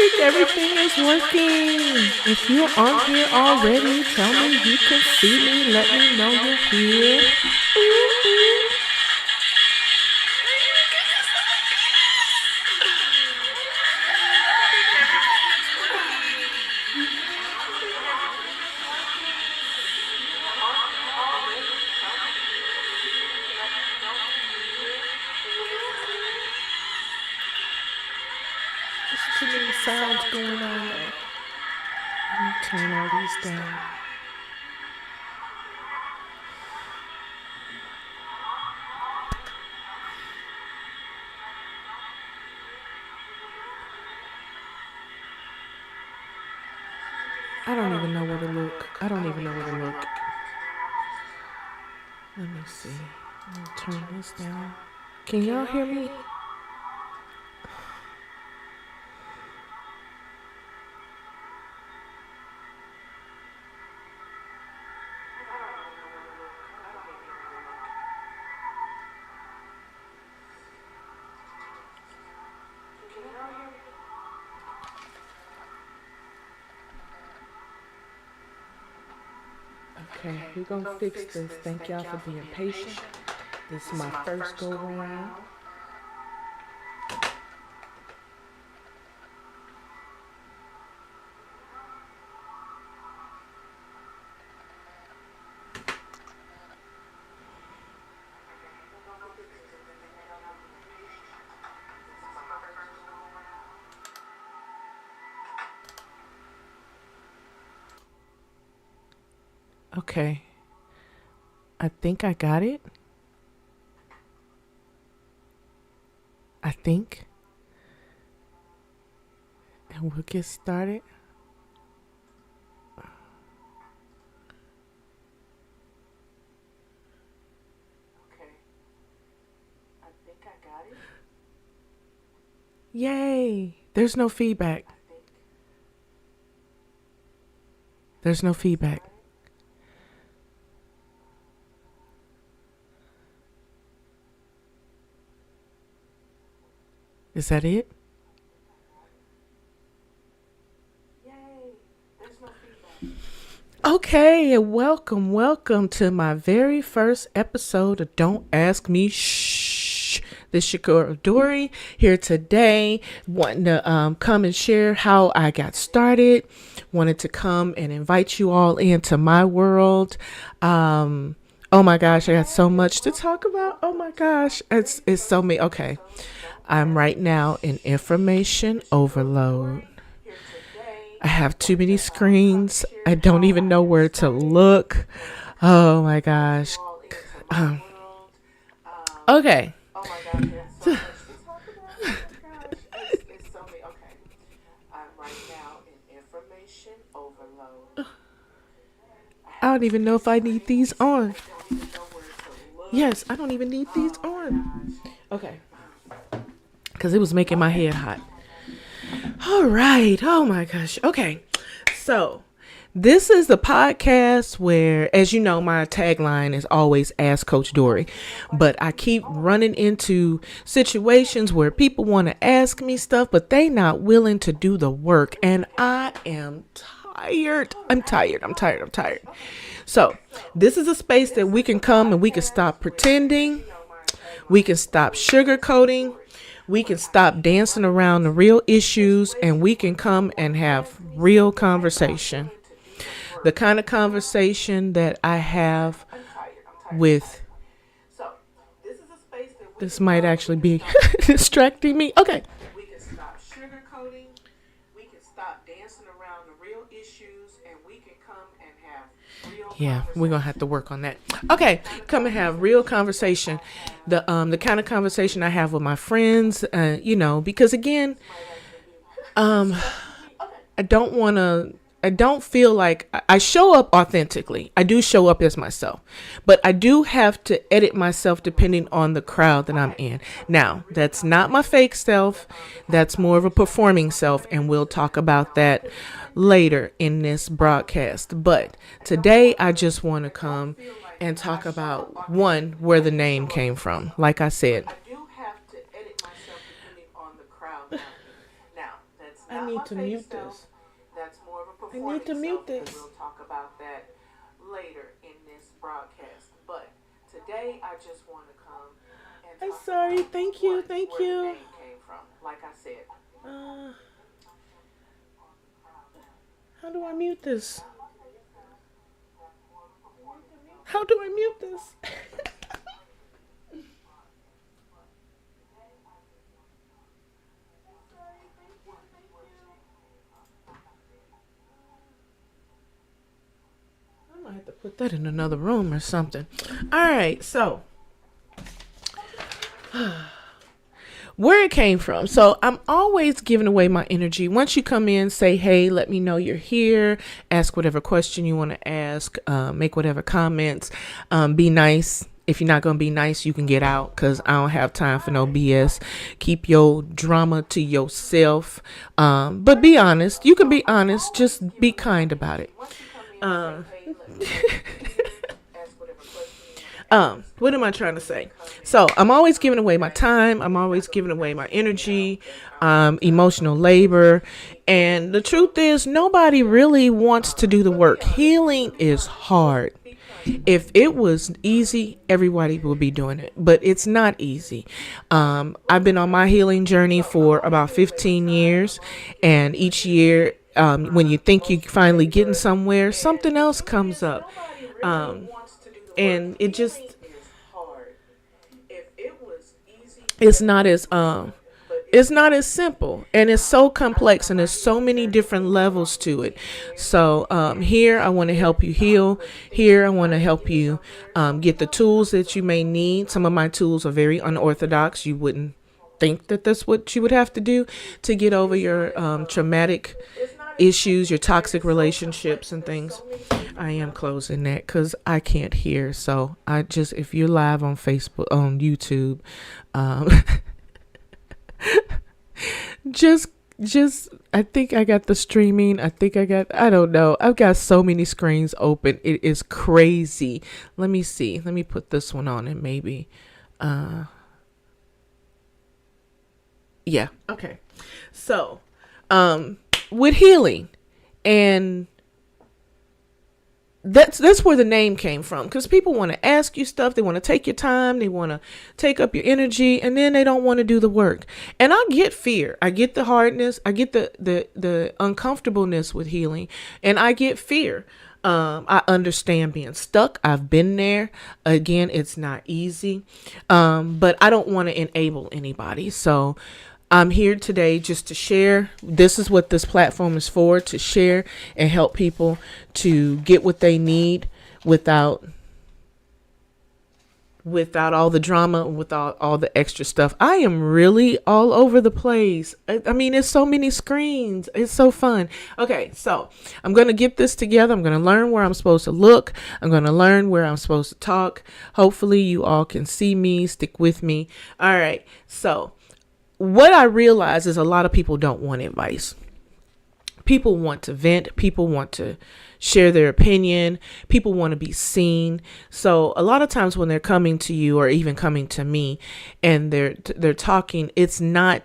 think everything is working. If you're on here already, tell me you can see me. Let me know you're here. Ooh, ooh. There's too many sounds going on. Let me turn all these down. I don't even know where to look. I don't even know where to look. Let me see. I'll turn this down. Can y'all hear me? Okay, we're gonna fix this. Thank y'all for being patient. This is my first go round. Okay, I think I got it. I think. And we'll get started. Okay, I think I got it. Yay! There's no feedback. There's no feedback. Is that it? Yay. There's no feedback. Okay, and welcome to my very first episode of Don't Ask Me Shh. This is Dory here today, wanting to come and share how I got started. Wanted to come and invite you all into my world. Oh my gosh, I got so much to talk about. Oh my gosh, it's so many. Okay. I'm right now in information overload. I have too many screens. I don't even know where to look. Oh my gosh. Okay. I don't even know if I need these on. Yes, I don't even need these on. Okay. Because it was making my head hot. All right. Oh my gosh. Okay. So this is the podcast where, as you know, my tagline is always Ask Coach Dory. But I keep running into situations where people want to ask me stuff, but they not willing to do the work. And I am tired. I'm tired. So this is a space that we can come and we can stop pretending. We can stop sugarcoating. We can stop dancing around the real issues, and we can come and have real conversation. The kind of conversation that I have with, this might actually be distracting me. Okay. We can stop sugarcoating. We can stop dancing around the real issues, and we can come and have real. Yeah, we're gonna have to work on that. Okay, come and have real conversation. The kind of conversation I have with my friends, because again, I don't feel like I show up authentically. I do show up as myself, but I do have to edit myself depending on the crowd that I'm in. Now, that's not my fake self. That's more of a performing self, and we'll talk about that later in this broadcast. But today I just want to come and talk about where the name came from. Like I said, I I need to mute this. That's more of a I need performing to mute self, and this. we'll talk about that later in this broadcast. But today, I just want to come and I'm talk sorry. about Thank you. one, Thank where the you. name came from. Like I said, Uh, how do I mute this? How do I mute this? I might have to put that in another room or something. All right, so where it came from. So I'm always giving away my energy. Once you come in, say, hey, let me know you're here. Ask whatever question you want to ask. Make whatever comments. Be nice. If you're not going to be nice, you can get out because I don't have time for no BS. Keep your drama to yourself. But be honest. You can be honest. Just be kind about it. What am I trying to say? So I'm always giving away my time. I'm always giving away my energy, emotional labor. And the truth is, nobody really wants to do the work. Healing is hard. If it was easy, everybody would be doing it, but it's not easy. I've been on my healing journey for about 15 years, and each year, when you think you're finally getting somewhere, something else comes up. And it just, it's not as it's not as simple, and it's so complex, and there's so many different levels to it. So here I want to help you heal. Here I want to help you get the tools that you may need. Some of my tools are very unorthodox. You wouldn't think that that's what you would have to do to get over your traumatic issues, your toxic relationships and things. I am closing that because I can't hear. So I just, if you're live on Facebook, on YouTube, just I think I got the streaming. I don't know. I've got so many screens open. It is crazy. Let me see. Let me put this one on and maybe yeah. Okay. So, with healing, and that's where the name came from, because people want to ask you stuff, they want to take your time, they want to take up your energy, and then they don't want to do the work. And I get fear, I get the hardness, I get the uncomfortableness with healing, and I get fear. I understand being stuck. I've been there. Again, it's not easy, but I don't want to enable anybody. So I'm here today just to share. This is what this platform is for, to share and help people to get what they need without all the drama, without all the extra stuff. I am really all over the place. I mean, it's so many screens. It's so fun. Okay, so I'm going to get this together. I'm going to learn where I'm supposed to look. I'm going to learn where I'm supposed to talk. Hopefully you all can see me. Stick with me. All right, so what I realize is a lot of people don't want advice. People want to vent. People want to share their opinion. People want to be seen. So a lot of times when they're coming to you, or even coming to me, and they're talking, it's not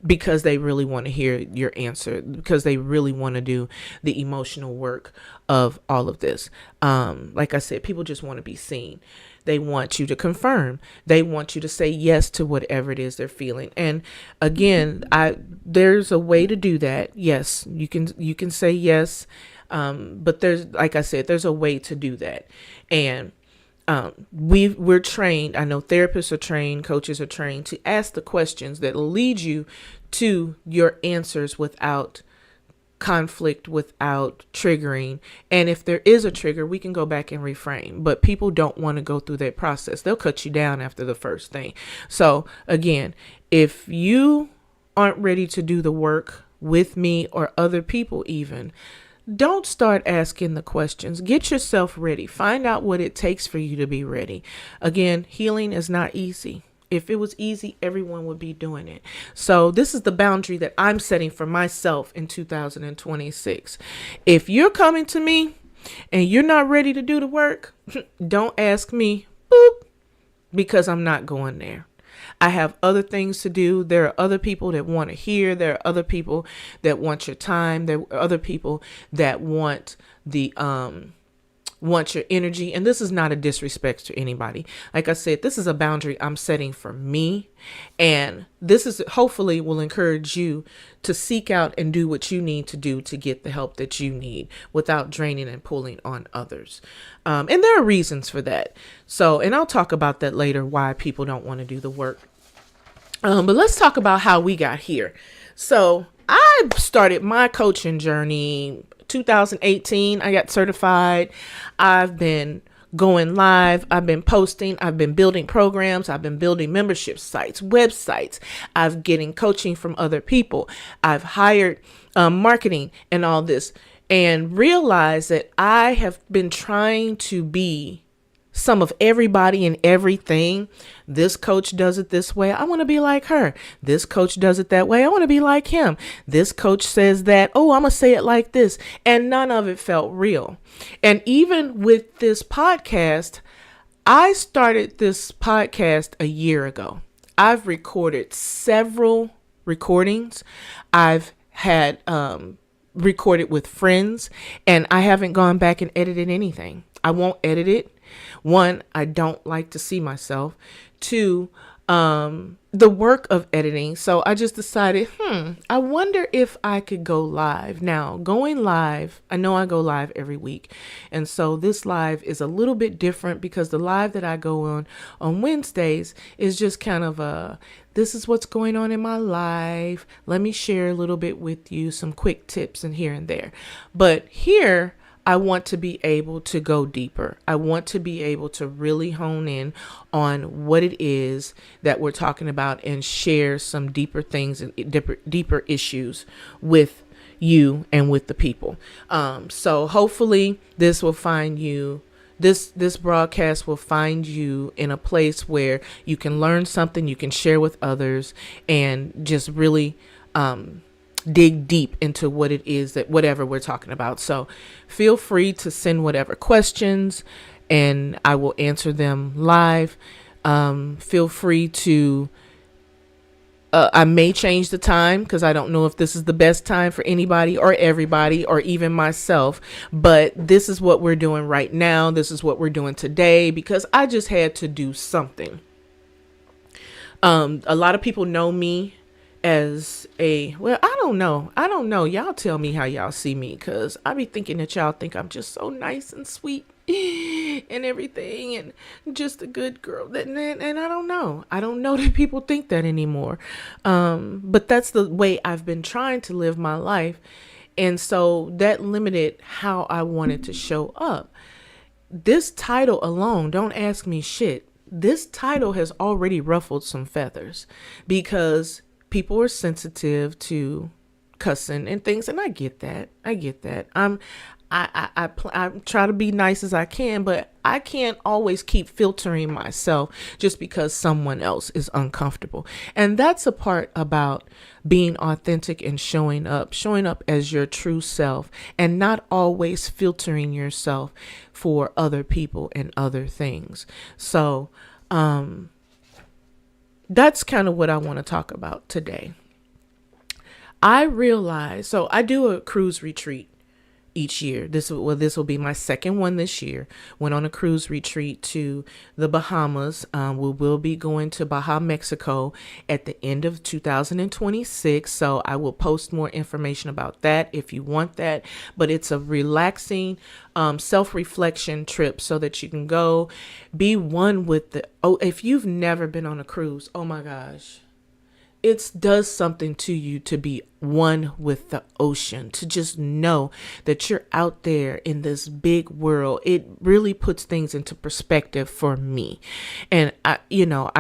because they really want to hear your answer, because they really want to do the emotional work of all of this. Like I said, people just want to be seen. They want you to confirm. They want you to say yes to whatever it is they're feeling. And again, there's a way to do that. Yes, you can say yes. But there's, like I said, there's a way to do that. And we're trained. I know therapists are trained, coaches are trained to ask the questions that will lead you to your answers without conflict, without triggering. And if there is a trigger, we can go back and reframe. But people don't want to go through that process. They'll cut you down after the first thing. So again, if you aren't ready to do the work with me or other people even, don't start asking the questions. Get yourself ready. Find out what it takes for you to be ready. Again, healing is not easy. If it was easy, everyone would be doing it. So this is the boundary that I'm setting for myself in 2026. If you're coming to me and you're not ready to do the work, don't ask me, boop, because I'm not going there. I have other things to do. There are other people that want to hear. There are other people that want your time. There are other people that want your energy. And this is not a disrespect to anybody. Like I said, this is a boundary I'm setting for me. And this is hopefully will encourage you to seek out and do what you need to do to get the help that you need without draining and pulling on others. And there are reasons for that. So, and I'll talk about that later, why people don't want to do the work. But let's talk about how we got here. So I started my coaching journey 2018. I got certified. I've been going live. I've been posting. I've been building programs. I've been building membership sites, websites. I've getting coaching from other people. I've hired marketing and all this, and realized that I have been trying to be some of everybody and everything. This coach does it this way. I want to be like her. This coach does it that way. I want to be like him. This coach says that. Oh, I'm going to say it like this. And none of it felt real. And even with this podcast, I started this podcast a year ago. I've recorded several recordings. I've had recorded with friends, and I haven't gone back and edited anything. I won't edit it. One, I don't like to see myself. Two, the work of editing. So I just decided, I wonder if I could go live. Now, going live, I know I go live every week. And so this live is a little bit different, because the live that I go on Wednesdays is just kind of this is what's going on in my life. Let me share a little bit with you, some quick tips and here and there. But here, I want to be able to go deeper. I want to be able to really hone in on what it is that we're talking about and share some deeper things and deeper issues with you and with the people. So hopefully this will find you. This broadcast will find you in a place where you can learn something, you can share with others, and just really dig deep into what it is that whatever we're talking about. So feel free to send whatever questions, and I will answer them live. Feel free to I may change the time, because I don't know if this is the best time for anybody or everybody or even myself. But this is what we're doing right now. This is what we're doing today, because I just had to do something. A lot of people know me as I don't know. Y'all tell me how y'all see me, because I be thinking that y'all think I'm just so nice and sweet and everything, and just a good girl. And I don't know. I don't know that people think that anymore. But that's the way I've been trying to live my life. And so that limited how I wanted to show up. This title alone, don't ask me shit. This title has already ruffled some feathers, because people are sensitive to cussing and things. And I get that. I try to be nice as I can, but I can't always keep filtering myself just because someone else is uncomfortable. And that's a part about being authentic and showing up as your true self, and not always filtering yourself for other people and other things. So, that's kind of what I want to talk about today. I realized, so I do a cruise retreat each year. This will be my second one this year. Went on a cruise retreat to the Bahamas. We will be going to Baja, Mexico at the end of 2026. So I will post more information about that if you want that. But it's a relaxing self-reflection trip, so that you can go be one with if you've never been on a cruise, oh my gosh. It does something to you to be one with the ocean, to just know that you're out there in this big world. It really puts things into perspective for me. And I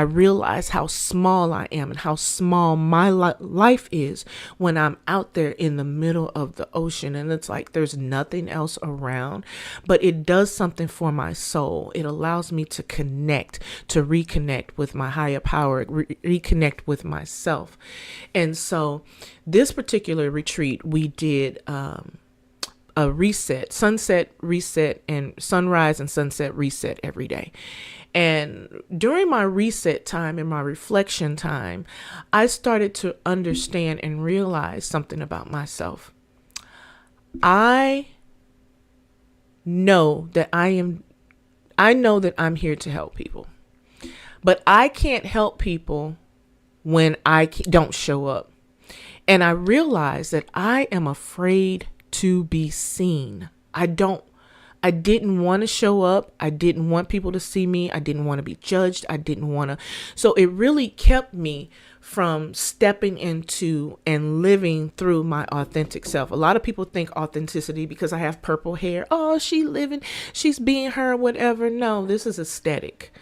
realize how small I am and how small my life is when I'm out there in the middle of the ocean. And it's like there's nothing else around, but it does something for my soul. It allows me to reconnect with my higher power, reconnect with myself. And so this particular retreat, we did a reset, sunset reset, and sunrise and sunset reset every day. And during my reset time and my reflection time, I started to understand and realize something about myself. I know that I'm here to help people, but I can't help people when I don't show up. And I realized that I am afraid to be seen. I didn't want to show up. I didn't want people to see me. I didn't want to be judged. So it really kept me from stepping into and living through my authentic self. A lot of people think authenticity because I have purple hair. Oh, she's being her, whatever. No, this is aesthetic.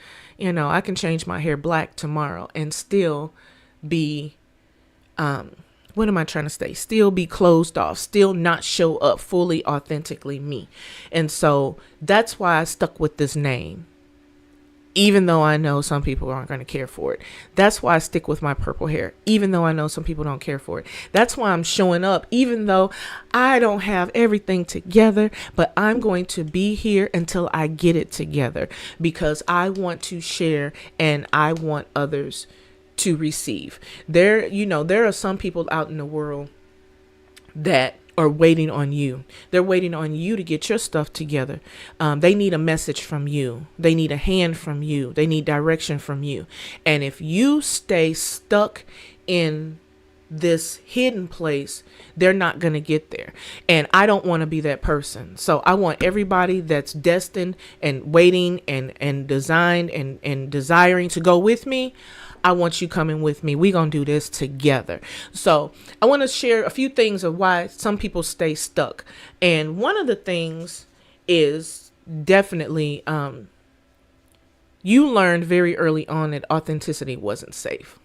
I can change my hair black tomorrow and still be, what am I trying to say? Still be closed off, still not show up fully authentically me. And so that's why I stuck with this name, even though I know some people aren't going to care for it. That's why I stick with my purple hair, even though I know some people don't care for it. That's why I'm showing up, even though I don't have everything together, but I'm going to be here until I get it together, because I want to share and I want others to receive. There are some people out in the world that are waiting on you. They're waiting on you to get your stuff together. They need a message from you. They need a hand from you. They need direction from you. And if you stay stuck in this hidden place, they're not going to get there. And I don't want to be that person. So I want everybody that's destined and waiting and designed and desiring to go with me. I want you coming with me. We're going to do this together. So I want to share a few things of why some people stay stuck. And one of the things is definitely, you learned very early on that authenticity wasn't safe.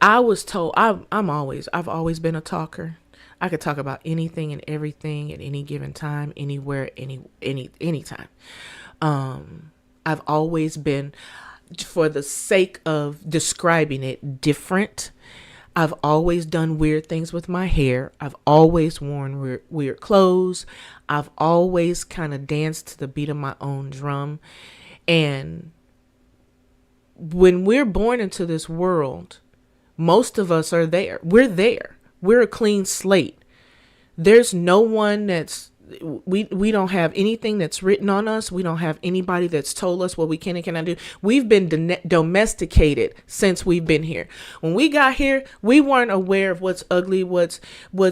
I was told I've always been a talker. I could talk about anything and everything at any given time, anywhere, anytime. I've always been, for the sake of describing it, different. I've always done weird things with my hair. I've always worn weird clothes. I've always kind of danced to the beat of my own drum. And when we're born into this world, most of us are there. We're there. We're a clean slate. There's no one we don't have anything that's written on us. We don't have anybody that's told us what we can and cannot do. We've been domesticated since we've been here. When we got here, we weren't aware of what's ugly, what's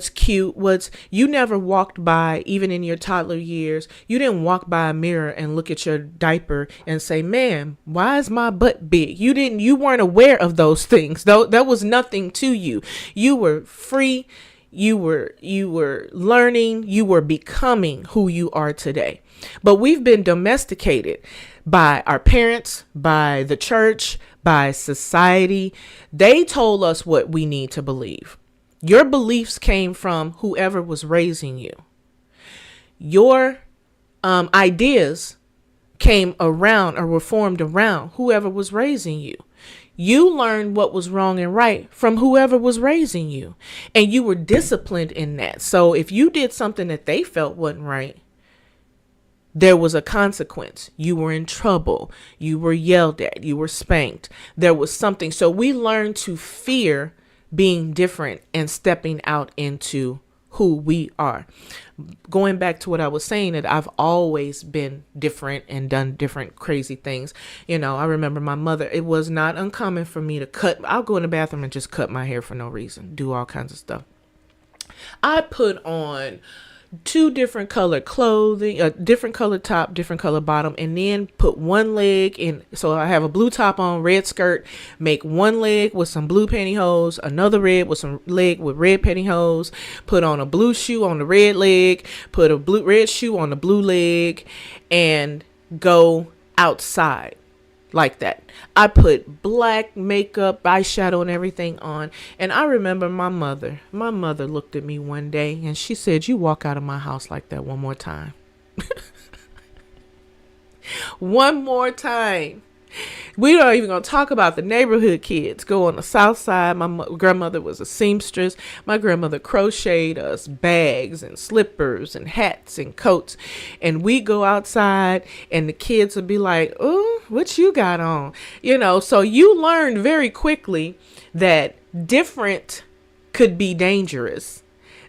cute, you never walked by, even in your toddler years, you didn't walk by a mirror and look at your diaper and say, man, why is my butt big? You weren't aware of those things. Though that was nothing to you. You were free. You were learning, you were becoming who you are today. But we've been domesticated by our parents, by the church, by society. They told us what we need to believe. Your beliefs came from whoever was raising you. Your ideas came around or were formed around whoever was raising you. You learned what was wrong and right from whoever was raising you, and you were disciplined in that. So if you did something that they felt wasn't right, there was a consequence. You were in trouble. You were yelled at. You were spanked. There was something. So we learned to fear being different and stepping out into who we are. Going back to what I was saying, that I've always been different and done different crazy things. I remember my mother, it was not uncommon for me to I'll go in the bathroom and just cut my hair for no reason, do all kinds of stuff. I put on 2 different color clothing, a different color top, different color bottom, and then put one leg in. So I have a blue top on, red skirt, make one leg with some blue pantyhose, another red with some leg with red pantyhose, put on a blue shoe on the red leg, put a red shoe on the blue leg, and go outside. Like that. I put black makeup, eyeshadow, and everything on. And I remember my mother looked at me one day and she said, you walk out of my house like that one more time. One more time. We don't even gonna talk about the neighborhood kids. Go on the south side. My grandmother was a seamstress. My grandmother crocheted us bags and slippers and hats and coats. And we go outside and the kids would be like, "Oh, what you got on?" So you learned very quickly that different could be dangerous.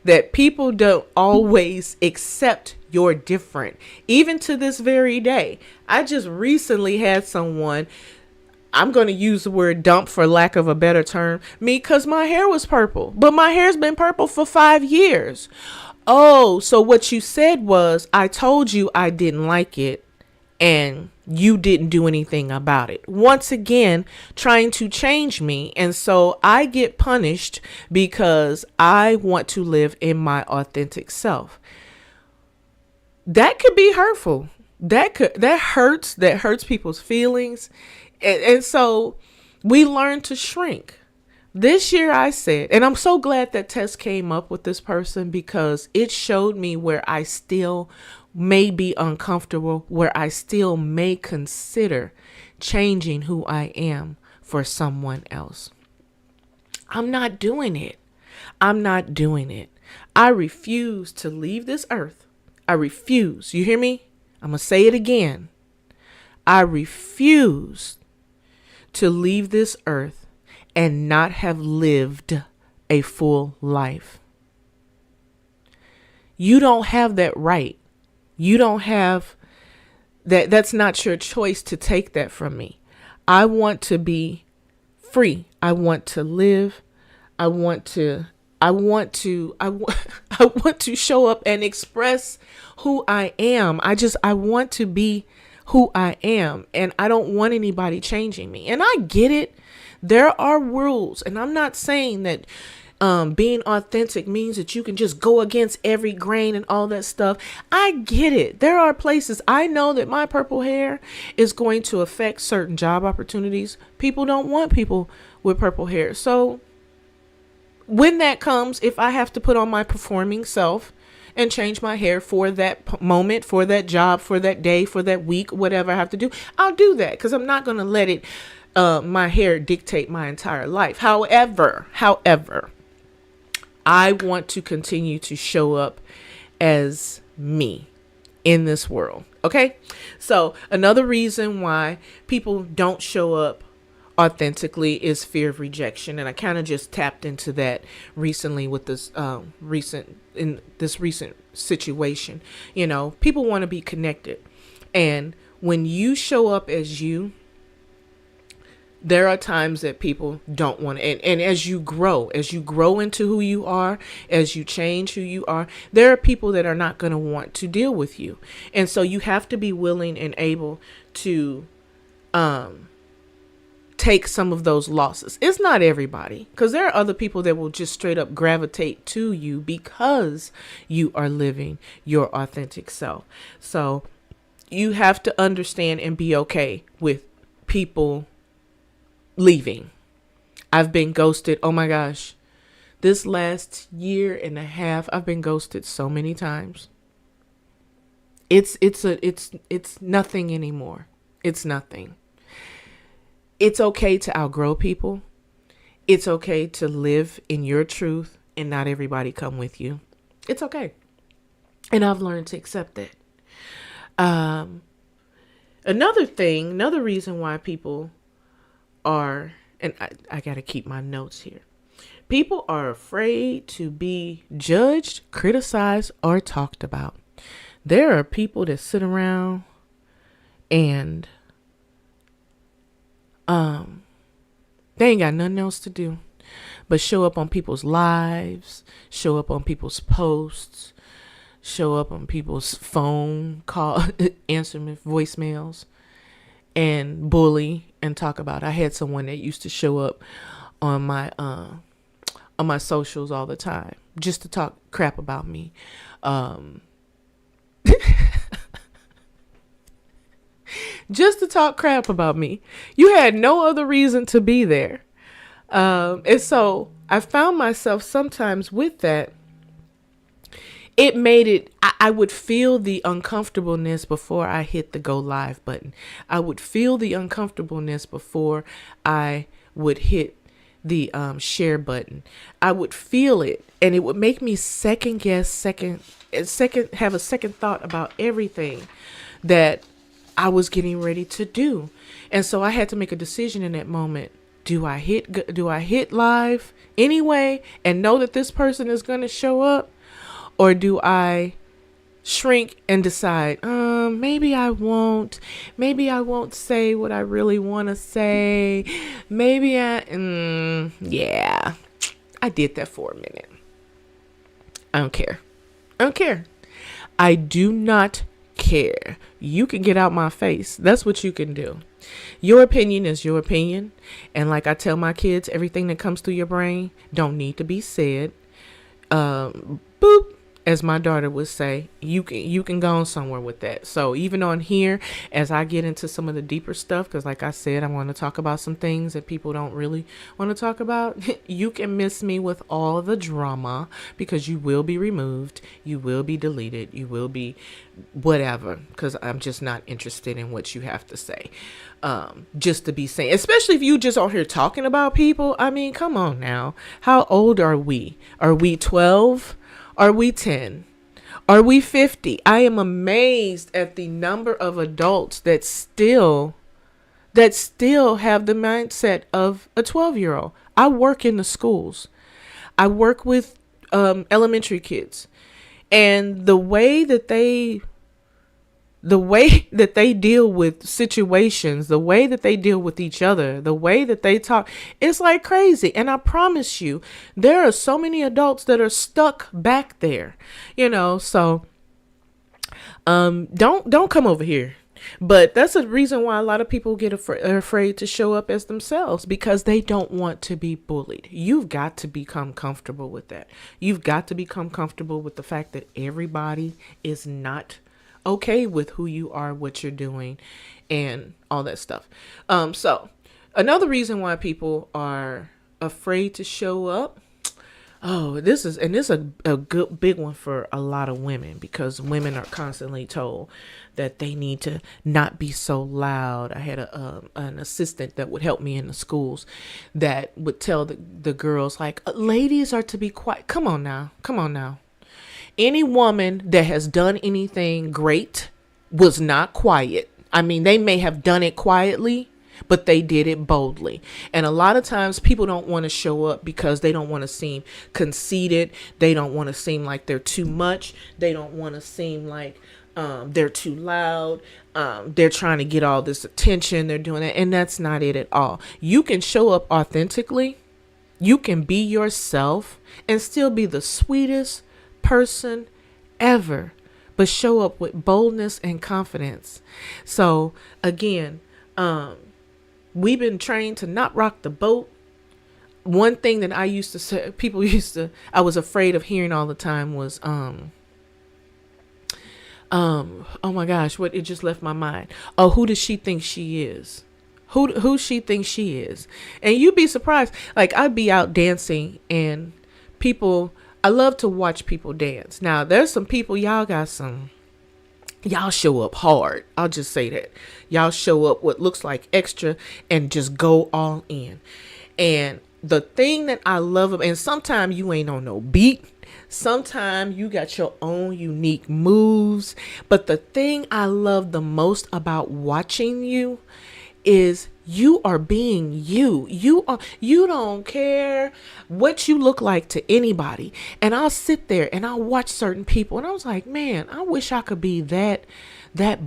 That people don't always accept you're different. Even to this very day. I just recently had someone, I'm going to use the word dump for lack of a better term, me, because my hair was purple. But my hair's been purple for 5 years. Oh, so what you said was, I told you I didn't like it and you didn't do anything about it. Once again, trying to change me. And so I get punished because I want to live in my authentic self. That could be hurtful. That hurts people's feelings. And so we learn to shrink. This year I said, and I'm so glad that Tess came up with this person because it showed me where I still may be uncomfortable, where I still may consider changing who I am for someone else. I'm not doing it. I'm not doing it. I refuse to leave this earth. I refuse. You hear me? I'm going to say it again. I refuse to leave this earth and not have lived a full life. You don't have that right. You don't have that. That's not your choice to take that from me. I want to be free. I want to live. I want to show up and express who I am. I want to be who I am, and I don't want anybody changing me. And I get it. There are rules, and I'm not saying that being authentic means that you can just go against every grain and all that stuff. I get it. There are places I know that my purple hair is going to affect certain job opportunities. People don't want people with purple hair. So when that comes, if I have to put on my performing self and change my hair for that moment, for that job, for that day, for that week, whatever I have to do, I'll do that because I'm not going to let it, my hair dictate my entire life. However, I want to continue to show up as me in this world. Okay. So another reason why people don't show up authentically is fear of rejection. And I kind of just tapped into that recently with this recent situation. People want to be connected. And when you show up as you, there are times that people don't want to, and as you grow into who you are, as you change who you are, there are people that are not going to want to deal with you. And so you have to be willing and able to take some of those losses. It's not everybody, because there are other people that will just straight up gravitate to you because you are living your authentic self. So you have to understand and be okay with people leaving. I've been ghosted. Oh my gosh. This last year and a half, I've been ghosted so many times. It's nothing anymore. It's nothing. It's okay to outgrow people. It's okay to live in your truth and not everybody come with you. It's okay. And I've learned to accept that. Another reason why people are, and I got to keep my notes here. People are afraid to be judged, criticized, or talked about. There are people that sit around and they ain't got nothing else to do but show up on people's lives, show up on people's posts, show up on people's phone call, answer voicemails, and bully and talk about. I had someone that used to show up on my socials all the time just to talk crap about me. Just to talk crap about me. You had no other reason to be there. And so I found myself sometimes with that. it made it, I would feel the uncomfortableness before I hit the go live button. I would feel the uncomfortableness before I would hit the share button. I would feel it, and it would make me second guess, have a second thought about everything that I was getting ready to do. And so I had to make a decision in that moment. Do I hit live anyway and know that this person is going to show up? Or do I shrink and decide, maybe I won't. Maybe I won't say what I really want to say. Maybe yeah, I did that for a minute. I don't care. I do not care. You can get out my face. That's what you can do. Your opinion is your opinion. And like I tell my kids, everything that comes through your brain don't need to be said. Boop. As my daughter would say, you can go on somewhere with that. So even on here, as I get into some of the deeper stuff, because like I said, I want to talk about some things that people don't really want to talk about. You can miss me with all the drama, because you will be removed, you will be deleted, you will be whatever, because I'm just not interested in what you have to say. Just to be saying, especially if you just out here talking about people. I mean, come on now. How old are we? Are we 12? Are we 10? Are we 50? I am amazed at the number of adults that still have the mindset of a 12-year-old. I work in the schools. I work with elementary kids. And the way that they deal with situations, the way that they deal with each other, the way that they talk, it's like crazy. And I promise you, there are so many adults that are stuck back there, so don't come over here. But that's a reason why a lot of people are afraid to show up as themselves, because they don't want to be bullied. You've got to become comfortable with that. You've got to become comfortable with the fact that everybody is not okay with who you are, what you're doing, and all that stuff. So another reason why people are afraid to show up. This is a good big one for a lot of women, because women are constantly told that they need to not be so loud. I had an assistant that would help me in the schools that would tell the girls, like, ladies are to be quiet. Come on now. Any woman that has done anything great was not quiet. I mean, they may have done it quietly, but they did it boldly. And a lot of times people don't want to show up because they don't want to seem conceited. They don't want to seem like they're too much. They don't want to seem like they're too loud. They're trying to get all this attention. They're doing it. And that's not it at all. You can show up authentically. You can be yourself and still be the sweetest person ever, but show up with boldness and confidence. So again, we've been trained to not rock the boat. One thing that I used to say, I was afraid of hearing all the time was, oh my gosh, it just left my mind. Oh, who does she think she is? Who she thinks she is? And you'd be surprised. Like, I'd be out dancing and I love to watch people dance. Now, there's some people, y'all show up hard. I'll just say that. Y'all show up what looks like extra and just go all in. And the thing that I love, and sometimes you ain't on no beat. Sometimes you got your own unique moves. But the thing I love the most about watching you is you are being you. You don't care what you look like to anybody. And I'll sit there and I'll watch certain people and I was like, man, I wish I could be that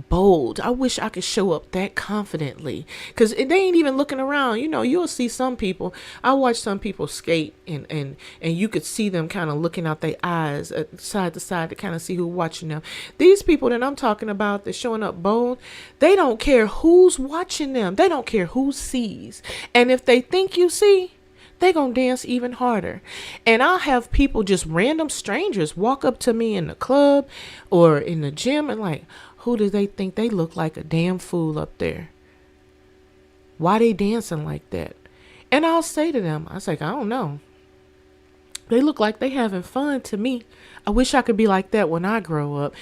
bold. I wish I could show up that confidently, because they ain't even looking around. You'll see some people. I watch some people skate and you could see them kind of looking out their eyes side to side to kind of see who's watching them. These people that I'm talking about that's showing up bold, they don't care who's watching them. They don't care who sees. And if they think you see, they gonna dance even harder. And I'll have people, just random strangers, walk up to me in the club or in the gym and like, who do they think they look like a damn fool up there? Why they dancing like that? And I'll say to them, I was like, I don't know. They look like they having fun to me. I wish I could be like that when I grow up.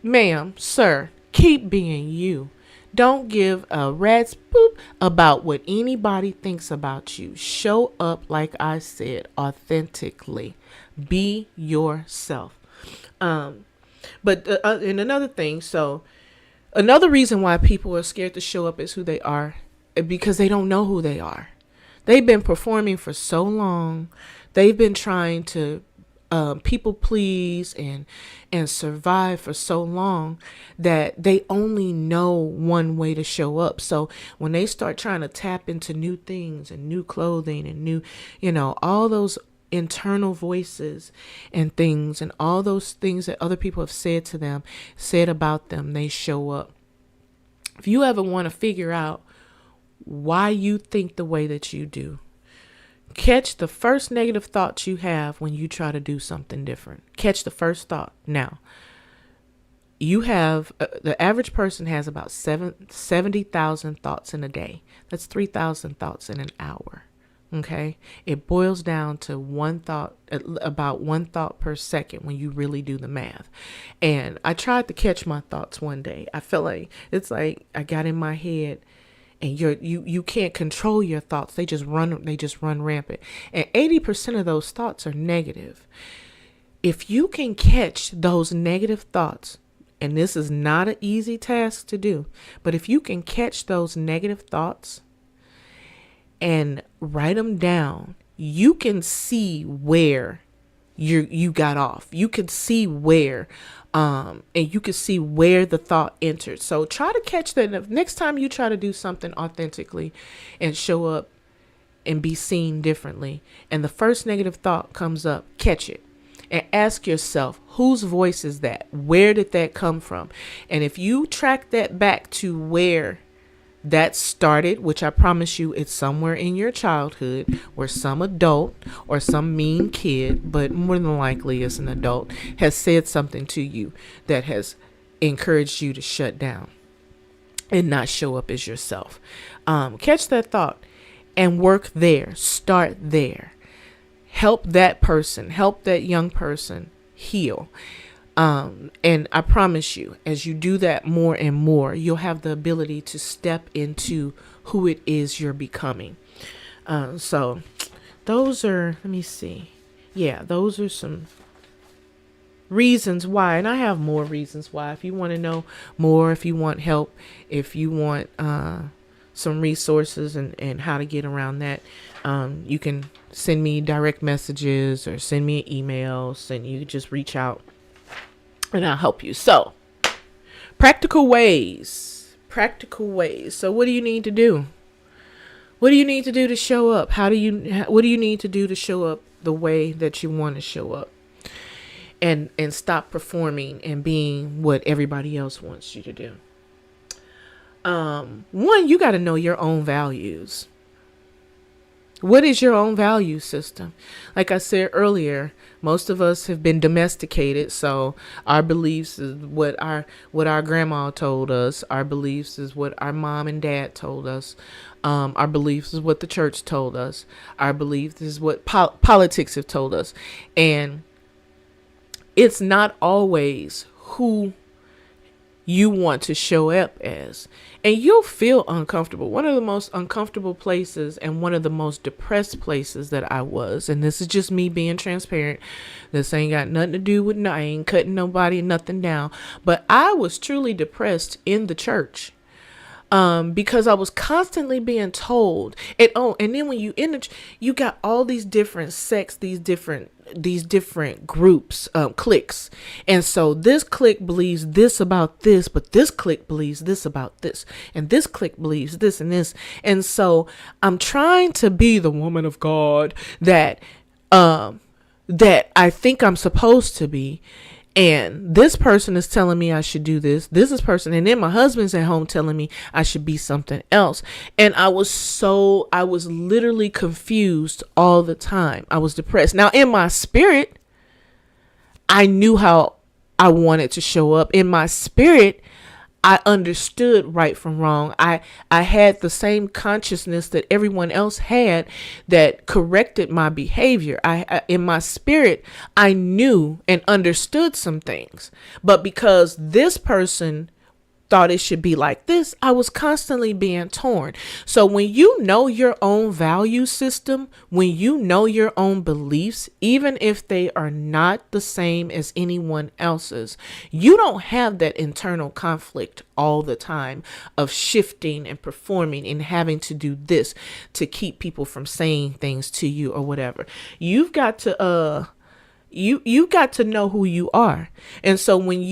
Ma'am, sir, keep being you. Don't give a rat's poop about what anybody thinks about you. Show up, like I said, authentically. Be yourself. And another thing, so another reason why people are scared to show up as who they are, because they don't know who they are. They've been performing for so long. They've been trying to people please and survive for so long that they only know one way to show up. So when they start trying to tap into new things and new clothing and new, all those internal voices and things and all those things that other people have said to them, said about them, they show up. If you ever want to figure out why you think the way that you do, catch the first negative thoughts you have when you try to do something different. Catch the first thought. Now, you have, the average person has about 70,000 thoughts in a day. That's 3,000 thoughts in an hour. Okay. It boils down to about one thought per second when you really do the math. And I tried to catch my thoughts one day. I felt like it's like I got in my head. And you can't control your thoughts. They just run rampant. And 80% of those thoughts are negative. If you can catch those negative thoughts, and this is not an easy task to do, but if you can catch those negative thoughts and write them down, you can see where you got off. You could see where and you could see where the thought entered. So try to catch that. Next time you try to do something authentically and show up and be seen differently, and the first negative thought comes up, catch it and ask yourself, whose voice is that? Where did that come from? And if you track that back to where that started, which I promise you it's somewhere in your childhood where some adult or some mean kid, but more than likely it's an adult, has said something to you that has encouraged you to shut down and not show up as yourself. Catch that thought and work there. Start there. Help that person, help that young person heal. And I promise you, as you do that more and more, you'll have the ability to step into who it is you're becoming. So those are, let me see. Yeah, those are some reasons why. And I have more reasons why. If you want to know more, if you want help, if you want some resources and how to get around that, you can send me direct messages or send me an email. You just reach out. And I'll help you. So, practical ways. So what do you need to do? What do you need to do to show up? What do you need to do to show up the way that you want to show up? And stop performing and being what everybody else wants you to do. One, you got to know your own values. What is your own value system? Like I said earlier, most of us have been domesticated, so our beliefs is what our grandma told us. Our beliefs is what our mom and dad told us. Our beliefs is what the church told us. Our beliefs is what politics have told us. And it's not always who you want to show up as. And you'll feel uncomfortable. One of the most uncomfortable places and one of the most depressed places that I was, and this is just me being transparent. This ain't got nothing to do with, I ain't cutting nobody, nothing down. But I was truly depressed in the church. Because I was constantly being told, and then when you got all these different sects, these different groups, cliques. And so this clique believes this about this, but this clique believes this about this, and this clique believes this and this. And so I'm trying to be the woman of God that I think I'm supposed to be. And this person is telling me I should do this. This is person. And then my husband's at home telling me I should be something else. And I was literally confused all the time. I was depressed. Now in my spirit, I knew how I wanted to show up. In my spirit, I understood right from wrong. I had the same consciousness that everyone else had that corrected my behavior. In my spirit, I knew and understood some things. But because this person thought it should be like this, I was constantly being torn. So when you know your own value system, when you know your own beliefs, even if they are not the same as anyone else's, you don't have that internal conflict all the time of shifting and performing and having to do this to keep people from saying things to you or whatever. You've got to you got to know who you are. And so when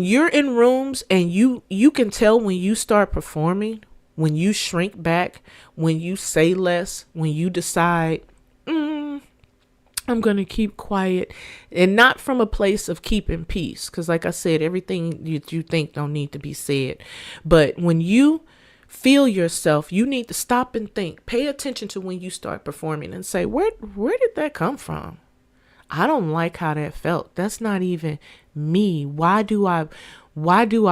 you're in rooms and you can tell when you start performing, when you shrink back, when you say less, when you decide, I'm going to keep quiet, and not from a place of keeping peace. Because like I said, everything you think don't need to be said. But when you feel yourself, you need to stop and think. Pay attention to when you start performing and say, where did that come from? I don't like how that felt. That's not even me. Why do I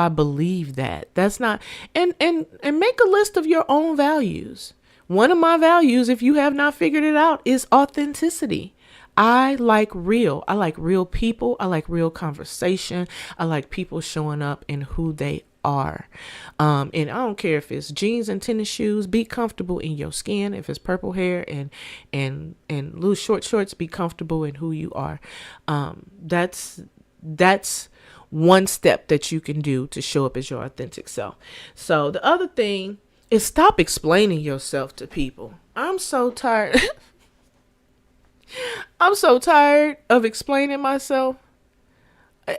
believe that? That's not, and make a list of your own values. One of my values, if you have not figured it out, is authenticity. I like real. I like real people. I like real conversation. I like people showing up in who they are. And I don't care if it's jeans and tennis shoes, be comfortable in your skin. If it's purple hair and little short shorts, be comfortable in who you are. That's one step that you can do to show up as your authentic self. So the other thing is stop explaining yourself to people. I'm so tired. I'm so tired of explaining myself. I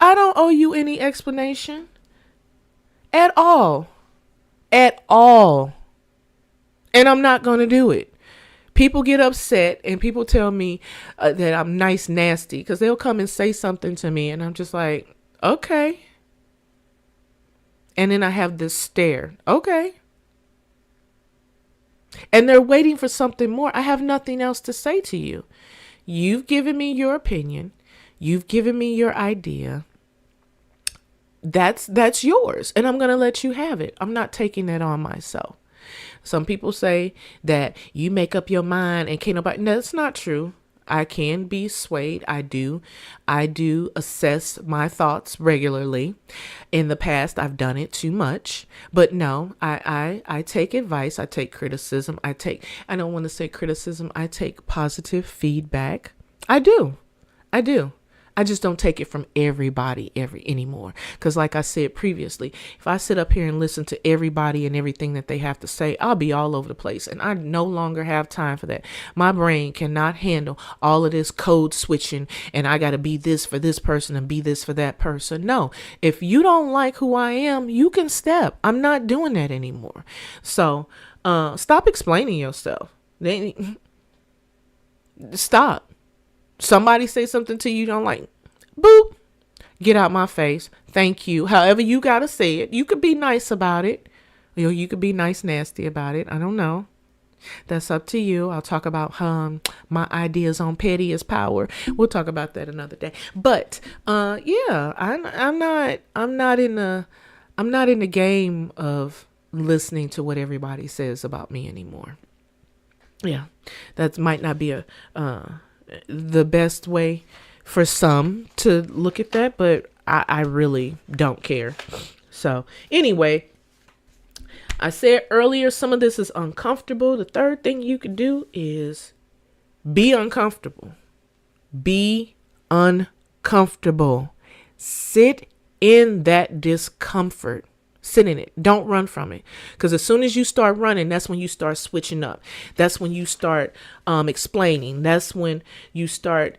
don't owe you any explanation. At all. And I'm not going to do it. People get upset and people tell me that I'm nice, nasty, because they'll come and say something to me and I'm just like, okay. And then I have this stare. Okay. And they're waiting for something more. I have nothing else to say to you. You've given me your opinion. You've given me your idea. That's yours. And I'm going to let you have it. I'm not taking that on myself. Some people say that you make up your mind and can't nobody. No, that's not true. I can be swayed. I do assess my thoughts regularly. In the past, I've done it too much, but no, I take advice. I take criticism. I don't want to say criticism. I take positive feedback. I do. I just don't take it from everybody anymore. Because like I said previously, if I sit up here and listen to everybody and everything that they have to say, I'll be all over the place. And I no longer have time for that. My brain cannot handle all of this code switching. And I got to be this for this person and be this for that person. No, if you don't like who I am, you can step. I'm not doing that anymore. So stop explaining yourself. Stop. Somebody say something to you don't like, boop, get out my face. Thank you. However you got to say it. You could be nice about it. You could be nice, nasty about it. I don't know. That's up to you. I'll talk about my ideas on petty as power. We'll talk about that another day. But yeah, I'm not in the game of listening to what everybody says about me anymore. Yeah, that might not be the best way for some to look at that, but I really don't care. So anyway, I said earlier, some of this is uncomfortable. The third thing you could do is be uncomfortable. Be uncomfortable. Sit in that discomfort. Sit in it. Don't run from it. Because as soon as you start running, that's when you start switching up. That's when you start explaining. That's when you start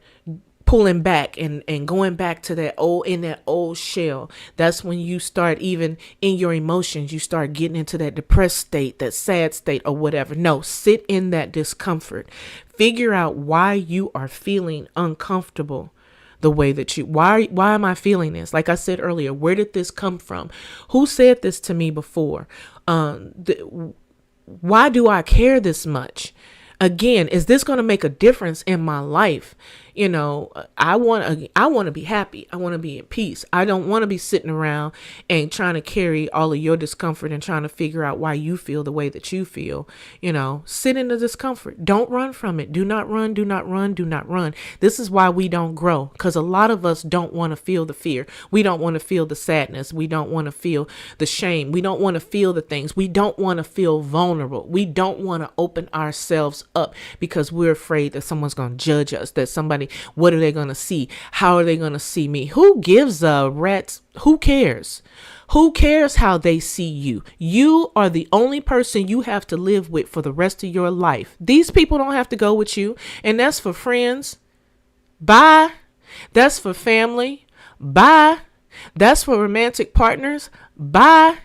pulling back and going back to that old shell. That's when you start, even in your emotions, you start getting into that depressed state, that sad state or whatever. No, sit in that discomfort. Figure out why you are feeling uncomfortable. The way that why am I feeling this? Like I said earlier, where did this come from? Who said this to me before? Why do I care this much? Again, is this going to make a difference in my life? I want to be happy. I want to be in peace. I don't want to be sitting around and trying to carry all of your discomfort and trying to figure out why you feel the way that you feel. Sit in the discomfort. Don't run from it. Do not run, do not run, do not run. This is why we don't grow, because a lot of us don't want to feel the fear. We don't want to feel the sadness. We don't want to feel the shame. We don't want to feel the things. We don't want to feel vulnerable. We don't want to open ourselves up because we're afraid that someone's going to judge us, that what are they going to see? How are they going to see me? Who gives a rat's? Who cares? Who cares how they see you? You are the only person you have to live with for the rest of your life. These people don't have to go with you. And that's for friends. Bye. That's for family. Bye. That's for romantic partners. Bye.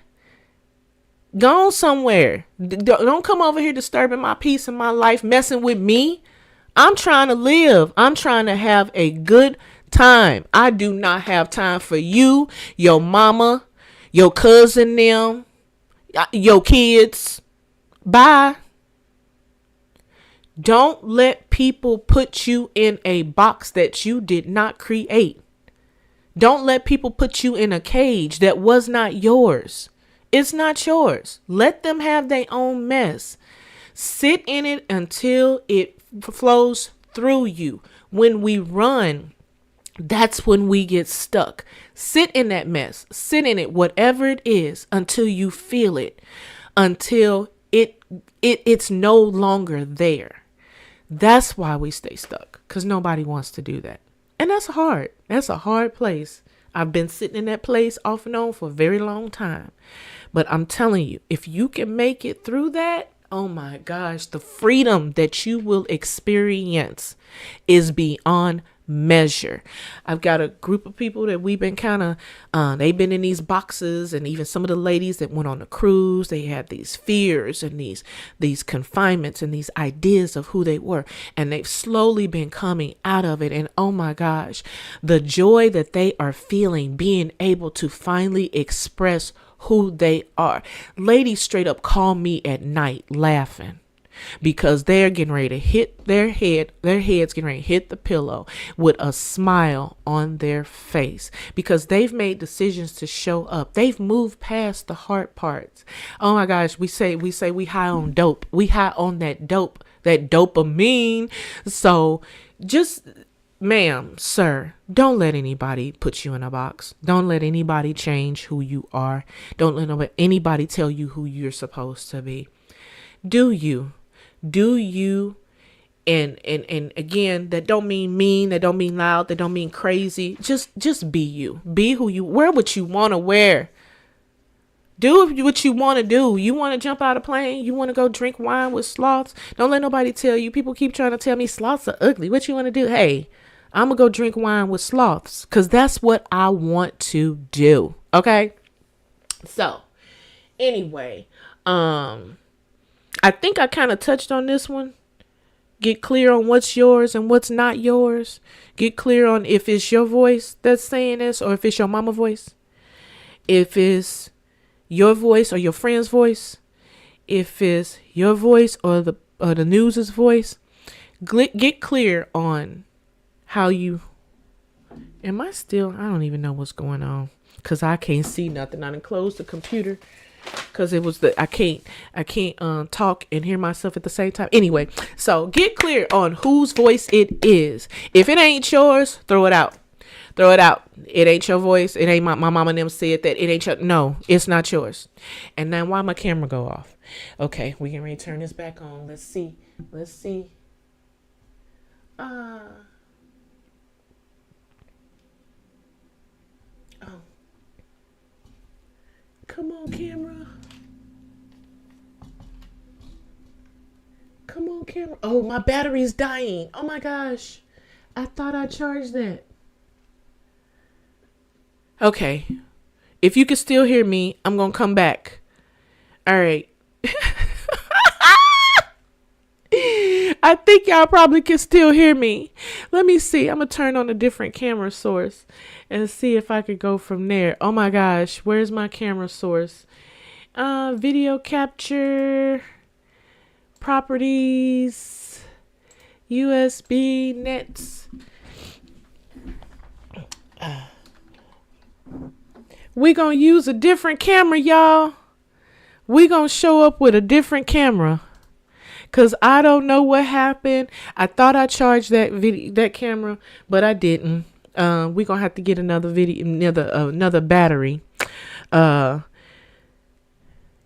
Go somewhere. Don't come over here disturbing my peace and my life, messing with me. I'm trying to live. I'm trying to have a good time. I do not have time for you, your mama, your cousin, them, your kids. Bye. Don't let people put you in a box that you did not create. Don't let people put you in a cage that was not yours. It's not yours. Let them have their own mess. Sit in it until it flows through you. When we run, that's when we get stuck. Sit in that mess. Sit in it, whatever it is, until you feel it, until it's no longer there. That's why we stay stuck, because nobody wants to do that. And that's hard. That's a hard place. I've been sitting in that place off and on for a very long time. But I'm telling you, if you can make it through that, oh my gosh, the freedom that you will experience is beyond measure. I've got a group of people that we've been they've been in these boxes, and even some of the ladies that went on the cruise, they had these fears and these confinements and these ideas of who they were, and they've slowly been coming out of it. And oh my gosh, the joy that they are feeling, being able to finally express who they are. Ladies straight up call me at night laughing because they're getting ready to hit their head's getting ready to hit the pillow with a smile on their face because they've made decisions to show up. They've moved past the hard parts. Oh my gosh, we say we high on dope. We high on that dope, that dopamine. So just, ma'am, sir, don't let anybody put you in a box. Don't let anybody change who you are. Don't let anybody tell you who you're supposed to be. Do you. And again, that don't mean mean, that don't mean loud, that don't mean crazy. Just be you. Be who you, wear what you want to wear. Do what you want to do. You want to jump out of a plane? You want to go drink wine with sloths? Don't let nobody tell you. People keep trying to tell me sloths are ugly. What you want to do? Hey, I'm going to go drink wine with sloths because that's what I want to do. Okay? So, anyway, I think I kind of touched on this one. Get clear on what's yours and what's not yours. Get clear on if it's your voice that's saying this or if it's your mama voice. If it's your voice or your friend's voice. If it's your voice or the news's voice. Get clear on how you... I don't even know what's going on because I can't see nothing. I done closed the computer. Because it was I can't talk and hear myself at the same time. Anyway, so get clear on whose voice it is. If it ain't yours, throw it out. Throw it out. It ain't your voice. It ain't my mama and them said that. It ain't your... No, it's not yours. And now why my camera go off? Okay, we can return this back on. Let's see. Oh. Come on, camera. Come on, camera. Oh, my battery's dying. Oh my gosh. I thought I charged that. Okay. If you can still hear me, I'm going to come back. All right. I think y'all probably can still hear me. Let me see. I'm going to turn on a different camera source and see if I could go from there. Oh my gosh. Where's my camera source? Video capture, properties, USB, nets. We gonna use a different camera, y'all. We gonna show up with a different camera. Cause I don't know what happened. I thought I charged that camera, but I didn't. We gonna have to get another another battery.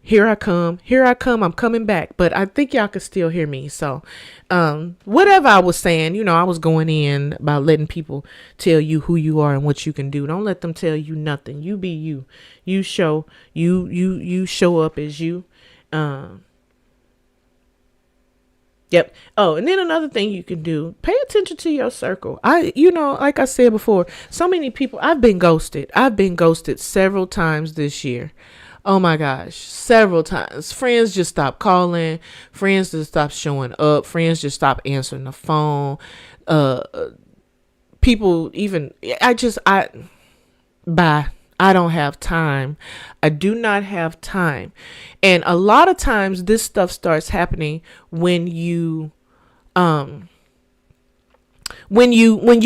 Here I come. I'm coming back. But I think y'all can still hear me. So, whatever I was saying, I was going in about letting people tell you who you are and what you can do. Don't let them tell you nothing. You be you. You show up as you. Yep. Oh, and then another thing you can do, pay attention to your circle. Like I said before, so many people, I've been ghosted several times this year. Oh my gosh, several times. Friends just stopped calling. Friends just stopped showing up. Friends just stopped answering the phone. People even, bye. I don't have time. I do not have time. And a lot of times this stuff starts happening when you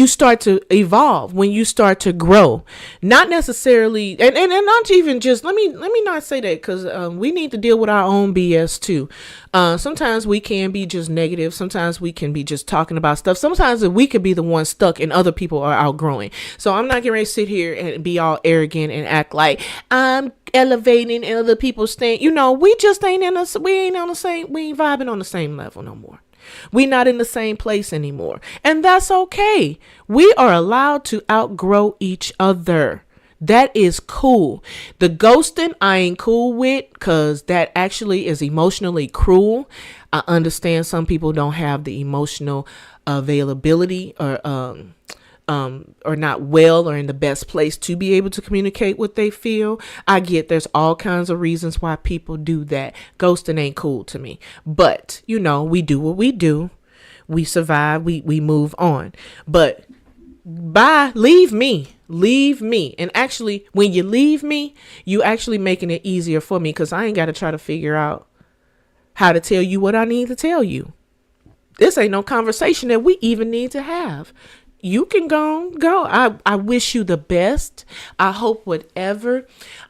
start to evolve, when you start to grow, not necessarily, and not even just, let me not say that, because we need to deal with our own BS too. Sometimes we can be just negative. Sometimes we can be just talking about stuff. Sometimes we could be the one stuck and other people are outgrowing. So I'm not getting ready to sit here and be all arrogant and act like I'm elevating and other people staying, we just ain't we ain't vibing on the same level no more. We're not in the same place anymore. And that's okay. We are allowed to outgrow each other. That is cool. The ghosting I ain't cool with, because that actually is emotionally cruel. I understand some people don't have the emotional availability or not well or in the best place to be able to communicate what they feel. I get there's all kinds of reasons why people do that. Ghosting ain't cool to me. But, we do what we do. We survive. We move on. But bye. Leave me. And actually, when you leave me, you actually making it easier for me, because I ain't got to try to figure out how to tell you what I need to tell you. This ain't no conversation that we even need to have. You can go. I wish you the best. I hope whatever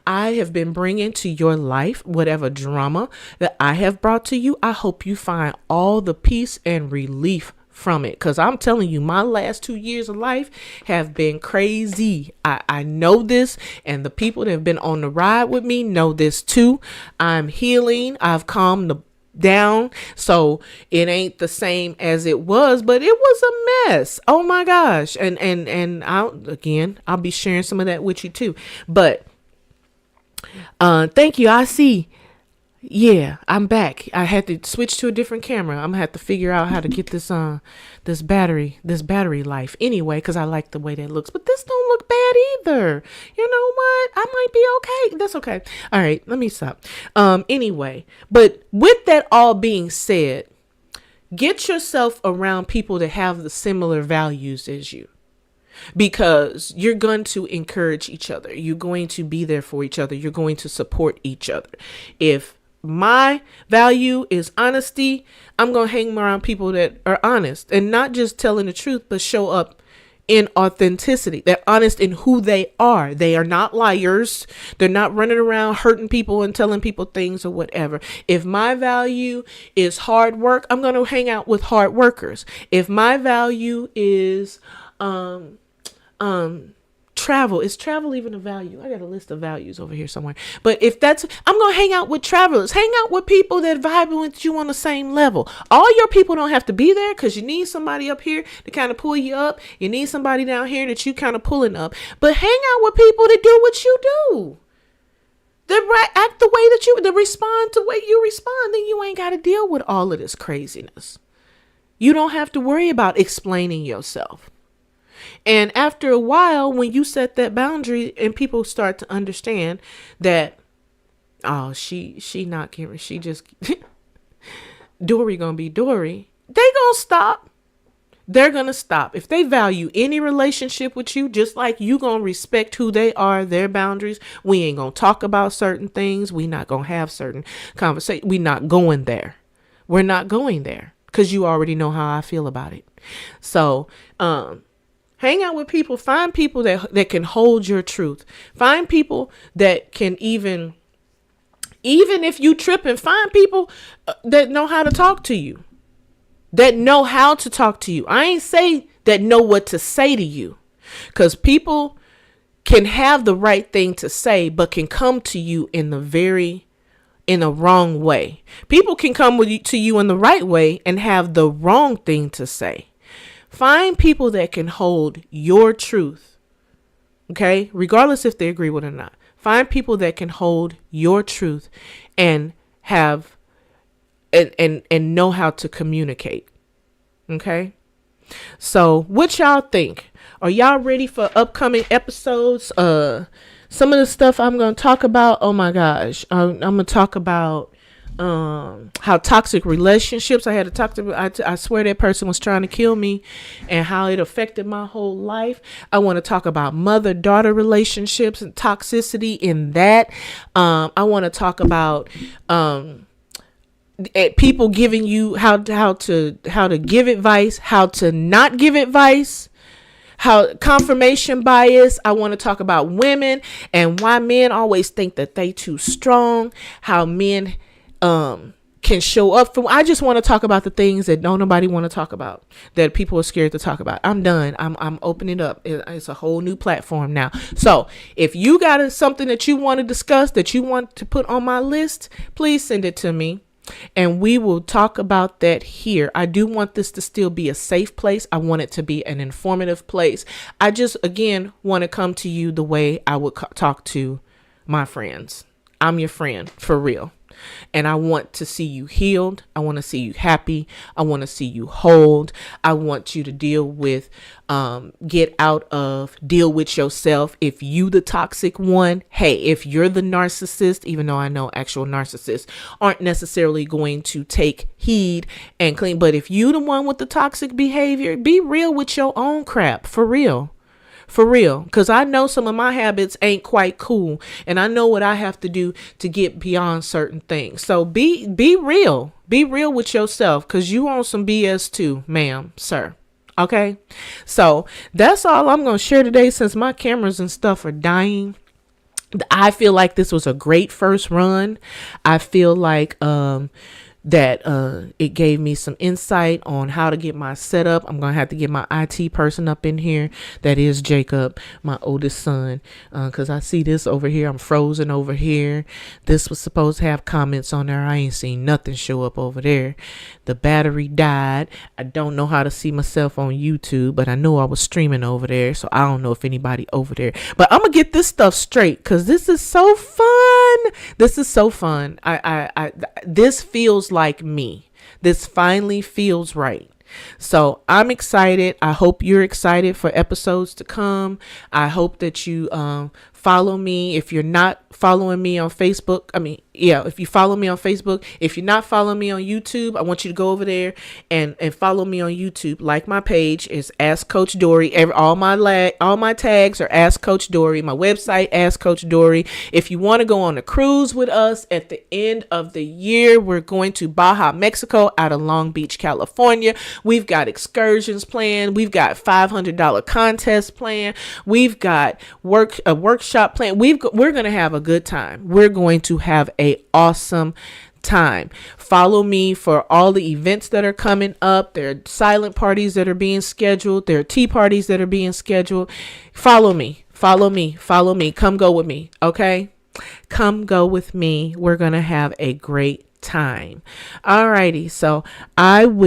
I have been bringing to your life, whatever drama that I have brought to you, I hope you find all the peace and relief from it. Because I'm telling you, my last 2 years of life have been crazy. I know this, and the people that have been on the ride with me know this too. I'm healing. I've calmed down, so it ain't the same as it was, but it was a mess. Oh my gosh. And I'll be sharing some of that with you too. But thank you. I see. Yeah, I'm back. I had to switch to a different camera. I'm gonna have to figure out how to get this battery life anyway, because I like the way that looks. But this don't look bad either. You know what? I might be okay. That's okay. All right, let me stop. Anyway, but with that all being said, get yourself around people that have the similar values as you, because you're going to encourage each other. You're going to be there for each other. You're going to support each other. If my value is honesty, I'm going to hang around people that are honest and not just telling the truth, but show up in authenticity. They're honest in who they are. They are not liars. They're not running around hurting people and telling people things or whatever. If my value is hard work, I'm going to hang out with hard workers. If my value is, travel, is travel even a value? I got a list of values over here somewhere. But if that's, I'm going to hang out with travelers, hang out with people that vibe with you on the same level. All your people don't have to be there, because you need somebody up here to kind of pull you up. You need somebody down here that you kind of pulling up. But hang out with people that do what you do. That act the way that they respond the way you respond. Then you ain't got to deal with all of this craziness. You don't have to worry about explaining yourself. And after a while, when you set that boundary and people start to understand that, oh, she not caring, she just Dory gonna be Dory, they gonna stop. They're gonna stop. If they value any relationship with you, just like you gonna respect who they are, their boundaries. We ain't gonna talk about certain things. We not gonna have certain conversations. We not going there. We're not going there, because you already know how I feel about it. So, Hang out with people. Find people that can hold your truth. Find people that can even if you trip, and find people that know how to talk to you. That know how to talk to you. I ain't say that know what to say to you. Because people can have the right thing to say, but can come to you in the wrong way. People can come to you in the right way and have the wrong thing to say. Find people that can hold your truth. Okay? Regardless if they agree with it or not. Find people that can hold your truth and have and know how to communicate. Okay? So what y'all think? Are y'all ready for upcoming episodes? Some of the stuff I'm going to talk about. Oh my gosh. I'm going to talk about how toxic relationships. I had to talk to, I swear that person was trying to kill me, and how it affected my whole life. I want to talk about mother-daughter relationships and toxicity in that. I want to talk about people giving you how to give advice, how to not give advice, how confirmation bias. I want to talk about women and why men always think that they too strong, how men can show up for. I just want to talk about the things that don't nobody want to talk about, that people are scared to talk about. I'm done. I'm opening up. It's a whole new platform now. So if you got something that you want to discuss, that you want to put on my list, please send it to me, and we will talk about that here. I do want this to still be a safe place. I want it to be an informative place. I just, again, want to come to you the way I would talk to my friends. I'm your friend for real. And I want to see you healed. I want to see you happy. I want to see you whole. I want you to deal with yourself. If you the toxic one, hey, if you're the narcissist, even though I know actual narcissists aren't necessarily going to take heed and clean, but if you the one with the toxic behavior, be real with your own crap, for real. For real, because I know some of my habits ain't quite cool, and I know what I have to do to get beyond certain things. So be real. Be real with yourself, because you on some BS too, ma'am, sir. Okay, so that's all I'm going to share today, since my cameras and stuff are dying. I feel like this was a great first run. I feel like that it gave me some insight on how to get my setup. I'm going to have to get my IT person up in here. That is Jacob, my oldest son, because I see this over here. I'm frozen over here. This was supposed to have comments on there. I ain't seen nothing show up over there. The battery died. I don't know how to see myself on YouTube, but I know I was streaming over there, so I don't know if anybody over there. But I'm going to get this stuff straight, because this is so fun. This is so fun. This feels like me. This finally feels right. So I'm excited. I hope you're excited for episodes to come. I hope that you follow me. If you're not following me on Facebook, if you follow me on Facebook, if you're not following me on YouTube, I want you to go over there and follow me on YouTube. Like my page is Ask Coach Dory. All my tags are Ask Coach Dory. My website, Ask Coach Dory. If you want to go on a cruise with us at the end of the year, we're going to Baja, Mexico, out of Long Beach, California. We've got excursions planned. We've got $500 contests planned. We've got a workshop planned. We're going to have a good time. We're going to have a awesome time. Follow me for all the events that are coming up. There are silent parties that are being scheduled. There are tea parties that are being scheduled. Follow me. Come go with me. Okay? Come go with me. We're going to have a great time. Alrighty. So I'm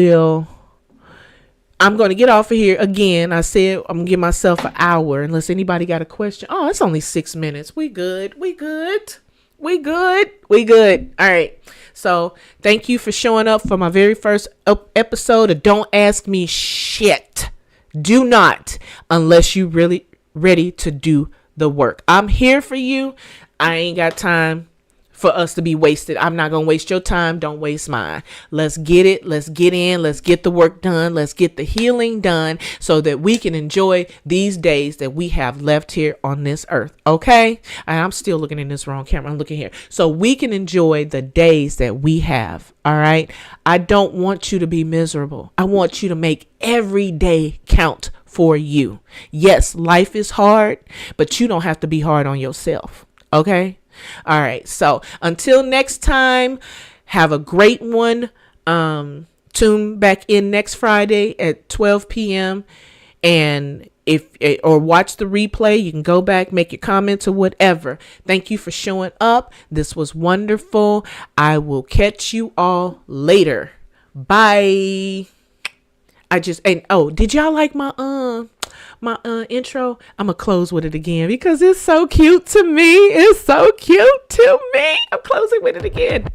going to get off of here again. I said I'm going to give myself an hour unless anybody got a question. Oh, it's only 6 minutes. We good. All right. So thank you for showing up for my very first episode of Don't Ask Me Shit. Do not, unless you really ready to do the work. I'm here for you. I ain't got time for us to be wasted. I'm not going to waste your time. Don't waste mine. Let's get it. Let's get in. Let's get the work done. Let's get the healing done so that we can enjoy these days that we have left here on this earth. Okay. And I'm still looking in this wrong camera. I'm looking here. So we can enjoy the days that we have. All right. I don't want you to be miserable. I want you to make every day count for for you. Yes, life is hard, but you don't have to be hard on yourself. Okay? All right. So until next time, have a great one. Tune back in next Friday at 12 p.m. And or watch the replay, you can go back, make your comments or whatever. Thank you for showing up. This was wonderful. I will catch you all later. Bye. Did y'all like my intro? I'm gonna close with it again because it's so cute to me. It's so cute to me. I'm closing with it again.